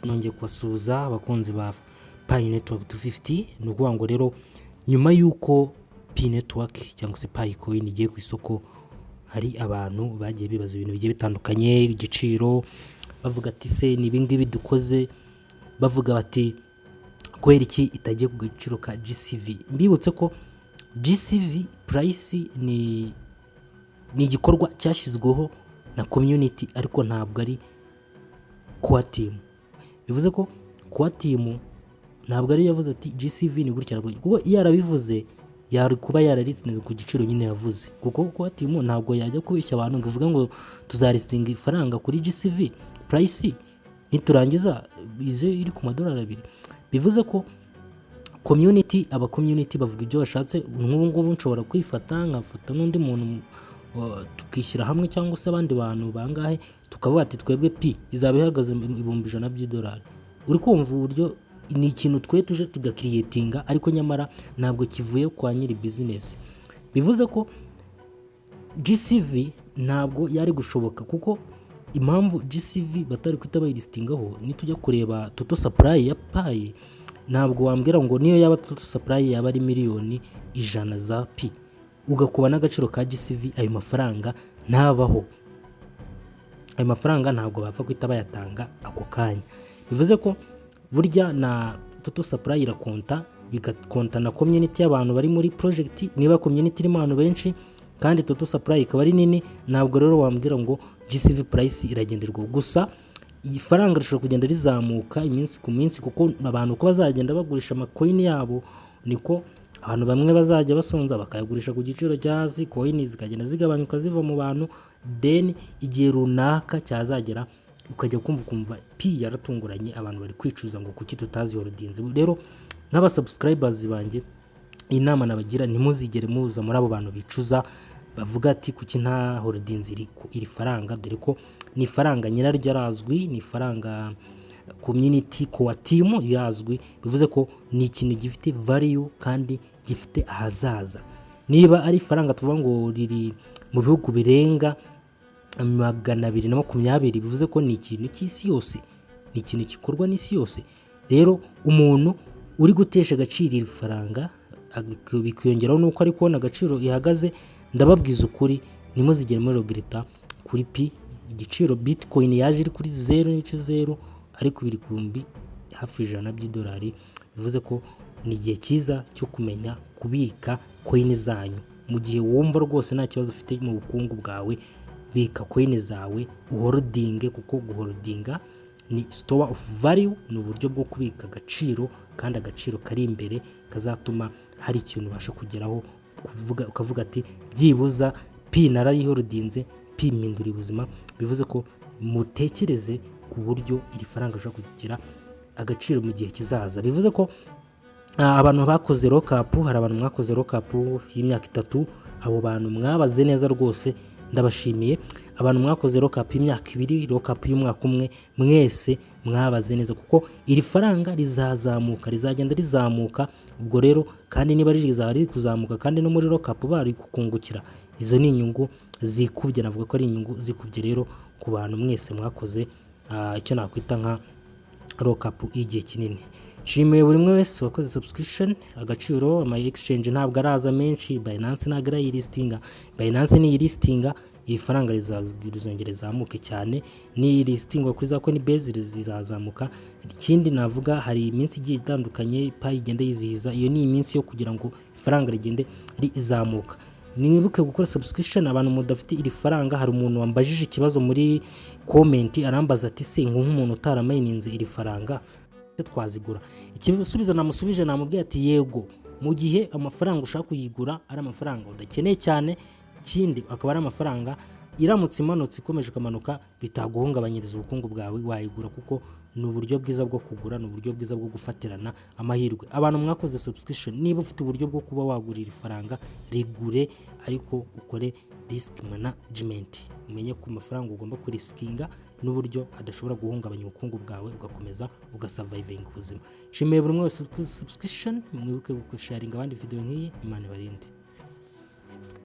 nongeye kubasuhuza abakunzi ba Pi Network 250. Ni ukuvuga ngo rero nyuma y'uko Pi Network cyangwa se Pi Coin igiye ku isoko, hari abantu bagiye bibaza ibintu bigiye bitandukanye, igiciro, bavuga ati se ni ibingibi dukoze, bavuga bati kwera iki itagiye ku giciro ka GCV. Mbibutse ko GCV price ni igikorwa cyashyizweho na community ariko ntabwo ari Core Team. Bivuze ko Core Team ntabwo ari yavuze ati GCV ni gutya kuko yarabivuze yari kuba yaralistinze ku giciro nyine yavuze, kuko Core Team ntabwo yajya kubeshya abantu ngo ivuga ngo tuzalistinga ifaranga kuri GCV price niturangiza ize iri ku madolari 2. Bivuze ko community bavuga ibyo bashatse. Nk'ubu nshobora kwifata nkafata n'undi muntu tukishyira hamwe cyangwa se abandi bantu bangahe tukavuga ati twebwe Pi izaba ihagaze $100,000. Uri kumva uburyo ni ikintu twe tuje tugakreatinga ariko nyamara ntabwo kivuye kwa nyiri business. Bivuze ko GCV ntabwo yari gushoboka, kuko impamvu GCV batari kwita bayilistingaho ni tujya kureba total supply ya Pi. Ntabwo wambwira ngo niyo yaba total supply yaba ari miliyoni 100 za Pi ugakuba n'agaciro ka GCV, ayo mafaranga ntabaho. Ayo mafaranga ntabwo bapfa kwita bayatanga ako kanya. Bivuze ko burya na total supply irakonta, bigakonta na community y'abantu bari muri project. Niba community irimo abantu benshi kandi total supply ikaba ari nini, ntabwo rero wambwira ngo GCV price iragenderwa. Gusa iyi faranga rishobora kugenda rizamuka iminsi ku minsi, kuko abantu uko bazagenda bagurisha amacoin yabo niko abantu bamwe bazajya basonza bakayagurisha ku giciro cya hasi, coin zikagenda zigabanyuka ziva mu bantu, then igihe runaka cyazagera ukajya kumva Pi yaratunguranye, abantu bari kwicuza ngo kuki tutazi holdings. Rero n'aba subscribers banjye inama nabagira, ntimuzigere muza muri abo bantu bicuza bavuga ati kuki nta holdings iri faranga, dore ko ni faranga nyiraryo arazwi, ni faranga community Core Team yazwi. Bivuze ko ni ikintu gifite value kandi gifite ahazaza. Niba ari faranga tuvuga ngo riri mu bihugu birenga 220, bivuze ko ni ikintu cy'isi yose, ni ikintu gikorwa n'isi yose. Rero umuntu uri gutesha agaciro iri faranga bikiyongeraho nuko ari kubona agaciro ihagaze, ndababwiza ukuri nimuzigere muri regreta kuri Pi. Igiciro Bitcoin yaje iri kuri 0.0 ariko biri kumbi hafi $100. Bivuze ko ni igihe cyiza cyo kumenya kubika coin zanyu. Mu gihe wumva rwose nta kibazo ufite mu bukungu bwawe, bika coin zawe uholdinge, kuko guholdinga ni store of value, ni uburyo bwo kubika agaciro, kandi agaciro kari imbere kazatuma hari ikintu ubasha kugeraho, ukavuga ati byibuza Pi narayiholdinze, Pi mpindura ubuzima. Bivuze ko mutekereze ku buryo iri faranga rishobora kugira agaciro mu gihe kizaza. Bivuze ko abantu bakoze lockup, hari abantu mwakoze lockup y'imyaka 3, abo bantu mwabaze neza rwose, ndabashimiye. Abantu mwakoze lockup y'imyaka 2, lockup y'umwaka umwe, mwese mwabaze neza, kuko iri faranga rizazamuka, rizagenda rizamuka. Ubwo rero kandi niba rizaba kuzamuka kandi no muri lockup bari kukungukira, izo ni inyungu zikubye. Navuga ko ari inyungu zikubye rero ku bantu mwese mwakoze icyo nakwita nka lockup y'igihe kinini. Nshimiye buri umwe wese wakoze subscription. Agaciro ama exchange ntabwo araza menshi, Binance ntabwo arayilistinga. Binance ni yilistinga, iyi faranga rizongera zamuke cyane, ni listingwa kuri za Coinbase rizazamuka. Ikindi navuga, hari iminsi igiye itandukanye Pi igenda yizihiza, iyo ni iminsi yo kugira ngo ifaranga rigende rizamuka. Nibuke gukora subscription. Abantu mudafite iri faranga, hari umuntu wambajije ikibazo muri comment arambaza ati se nk'umuntu utaramayininze iri faranga twazigura. Ikisubizo namusubije, namubwiye ati yego, mu gihe amafaranga ushaka kuyigura ari amafaranga udakeneye cyane, kindi akaba ari amafaranga iramutse imanutse ikomeje kamanuka bitaguhungabanyiriza ubukungu bwawe, wayigura, kuko ni uburyo bwiza bwo kugura, ni uburyo bwiza bwo gufatirana amahirwe. Abantu mwakoze subscription, niba ufite uburyo bwo kuba wagurira ifaranga, rigure, ariko ukore risk management. Umenye ko amafaranga ugomba kuriskinga n'uburyo adashobora guhungabanya ubukungu bwawe, ugakomeza ugasurviving ubuzima. Nshimiye buri umwe wese kuri subscription. Mwibuke gusharinga abandi video nk'iyi. Imana ibarinde.